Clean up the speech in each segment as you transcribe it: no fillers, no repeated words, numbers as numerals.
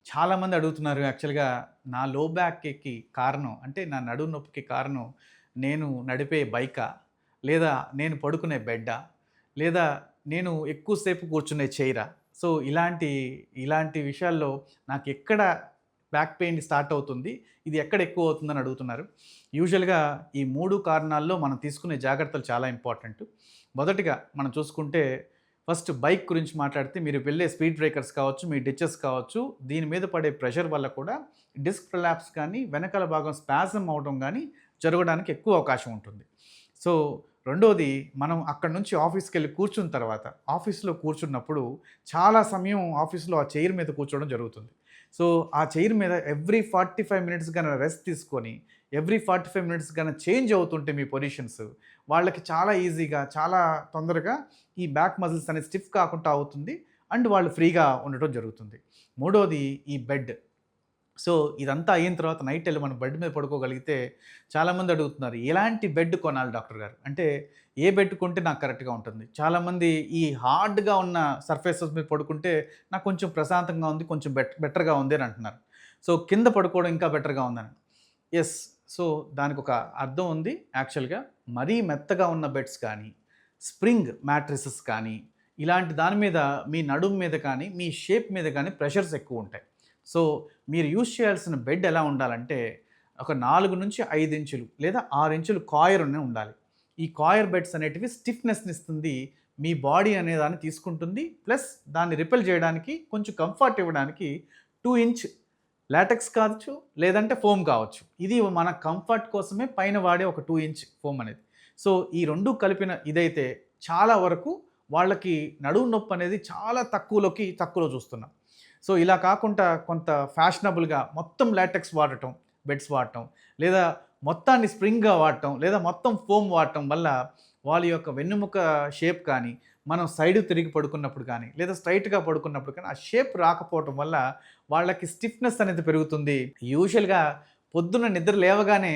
చాలామంది అడుగుతున్నారు యాక్చువల్‌గా నా లో బ్యాక్‌కి కారణం అంటే నా నడుము నొప్పికి కారణం నేను నడిపే బైకా? లేదా నేను పడుకునే బెడ్డా? లేదా నేను ఎక్కువ సేపు కూర్చునే చైరా? సో, ఇలాంటి విషయాల్లో నాకెక్కడ బ్యాక్ పెయిన్ స్టార్ట్ అవుతుంది? ఇది ఎక్కడ ఎక్కువ అవుతుందని అడుగుతున్నారు. యూజువల్‌గా ఈ 3 కారణాల్లో మనం తీసుకునే జాగ్రత్తలు చాలా ఇంపార్టెంట్. మొదటిగా మనం చూసుకుంటే ఫస్ట్ బైక్ గురించి మాట్లాడితే మీరు వెళ్ళే స్పీడ్ బ్రేకర్స్ కావచ్చు, మీ డిచెస్ కావచ్చు, దీని మీద పడే ప్రెషర్ వల్ల కూడా డిస్క్ ప్రొలాప్స్ కానీ, వెనకాల భాగం స్పాజమ్ అవ్వడం గానీ జరగడానికి ఎక్కువ అవకాశం ఉంటుంది. సో, రెండోది మనం అక్కడి నుంచి ఆఫీస్‌కెళ్ళి కూర్చున్న తర్వాత, ఆఫీస్‌లో కూర్చున్నప్పుడు చాలా సమయం ఆఫీస్‌లో ఆ చైర్ మీద కూర్చోవడం జరుగుతుంది. సో, ఆ చైర్ మీద ఎవ్రీ 45 మినిట్స్ గాన రెస్ట్ తీసుకొని, ఎవ్రీ 45 మినిట్స్ గాన చేంజ్ అవుతుంటే మీ పొజిషన్స్, వాళ్ళకి చాలా ఈజీగా, చాలా తొందరగా ఈ బ్యాక్ మజిల్స్ అనేది స్టిఫ్ కాకుండా అవుతుంది. అండ్ వాళ్ళు ఫ్రీగా ఉండటం జరుగుతుంది. మూడోది ఈ బెడ్. సో, ఇదంతా అయిన తర్వాత నైట్ ఎళ్లి మనం బెడ్ మీద పడుకోగలిగితే చాలామంది అడుగుతున్నారు. ఎలాంటి బెడ్ కొనాలి డాక్టర్ గారు? అంటే ఏ బెడ్ కొంటే నాకు కరెక్ట్‌గా ఉంటుంది? చాలామంది ఈ హార్డ్‌గా ఉన్న సర్ఫేసెస్ మీద పడుకుంటే నాకు కొంచెం ప్రశాంతంగా ఉంది. కొంచెం బెటర్‌గా ఉంది అని అంటున్నారు. సో, కింద పడుకోవడం ఇంకా బెటర్‌గా ఉందని. యెస్. సో, దానికొక అర్థం ఉంది యాక్చువల్‌గా. మరీ మెత్తగా ఉన్న బెడ్స్ కానీ, స్ప్రింగ్ మ్యాట్రిసెస్ కానీ, ఇలాంటి దాని మీద మీ నడుము మీద కానీ, మీ షేప్ మీద కానీ ప్రెషర్స్ ఎక్కువుంటాయి. సో, మీరు యూజ్ చేయాల్సిన బెడ్ ఎలా ఉండాలంటే, ఒక 4-5 ఇంచులు లేదా 6 ఇంచులు కాయరునే ఉండాలి. ఈ కాయర్ బెడ్స్ అనేటివి స్టిఫ్‌నెస్‌నిస్తుంది. మీ బాడీ అనేదాన్ని తీసుకుంటుంది. ప్లస్ దాన్ని రిపెల్ చేయడానికి కొంచెం కంఫర్ట్ ఇవ్వడానికి 2 ఇంచ్ లాటెక్స్ కావచ్చు, లేదంటే ఫోమ్ కావచ్చు. ఇది మన కంఫర్ట్ కోసమే పైన వాడే ఒక 2 ఇంచ్ ఫోమ్ అనేది. సో, ఈ 2 కలిపిన ఇదైతే చాలా వరకు వాళ్ళకి నడుము నొప్పనేది చాలా తక్కువలో చూస్తున్నాం. సో, ఇలా కాకుండా కొంత ఫ్యాషనబుల్‌గా మొత్తం లాటెక్స్ వాడటం, బెడ్స్ వాడటం, లేదా మొత్తాన్ని స్ప్రింగ్‌గా వాడటం, లేదా మొత్తం ఫోమ్ వాడటం వల్ల వాళ్ళ యొక్క వెన్నెముక షేప్ కానీ, మనం సైడ్‌కి తిరిగి పడుకున్నప్పుడు కానీ, లేదా స్ట్రెయిట్‌గా పడుకున్నప్పుడు కానీ, ఆ షేప్ రాకపోవటం వల్ల వాళ్ళకి స్టిఫ్‌నెస్ అనేది పెరుగుతుంది. యూజువల్‌గా పొద్దున్న నిద్ర లేవగానే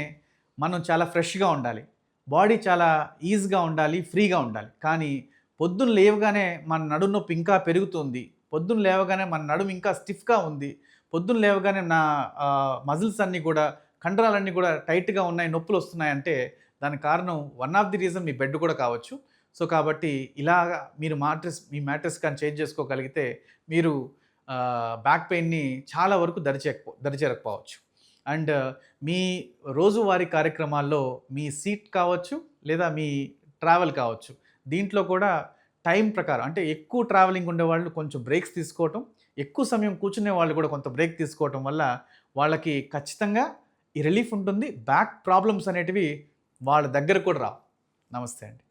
మనం చాలా ఫ్రెష్‌గా ఉండాలి. బాడీ చాలా ఈజీగా ఉండాలి, ఫ్రీగా ఉండాలి. కానీ పొద్దున్న లేవగానే మన నడుము నొప్పి ఇంకా పెరుగుతుంది. పొద్దున్న లేవగానే మన నడుము ఇంకా స్టిఫ్‌గా ఉంది. పొద్దున్న లేవగానే నా మజిల్స్ అన్నీ కూడా, కండరాలన్నీ కూడా టైట్‌గా ఉన్నాయి, నొప్పులొస్తున్నాయంటే దానికి కారణం one of the reason me bed కూడా కావచ్చు. సో, కాబట్టి ఇలాగా మీరు మీ మ్యాట్రెస్ కానీ చేంజ్ చేసుకోగలిగితే మీరు బ్యాక్ పెయిన్‌ని చాలా వరకు దరిచేరకపోవచ్చు. అండ్ మీ రోజువారీ కార్యక్రమాల్లో మీ సీట్ కావచ్చు, లేదా మీ ట్రావెల్ కావచ్చు. దీంట్లో కూడా టైం ప్రకారం అంటే ఎక్కువ ట్రావెలింగ్ ఉండేవాళ్ళు కొంచెం బ్రేక్స్ తీసుకోవటం, ఎక్కువ సమయం కూర్చునే వాళ్ళు కూడా కొంత బ్రేక్ తీసుకోవటం వల్ల వాళ్ళకి ఖచ్చితంగా ఈ రిలీఫ్ ఉంటుంది. బ్యాక్ ప్రాబ్లమ్స్ అనేటివి వాళ్ళ దగ్గరకు కూడా రావు. నమస్తే అండి.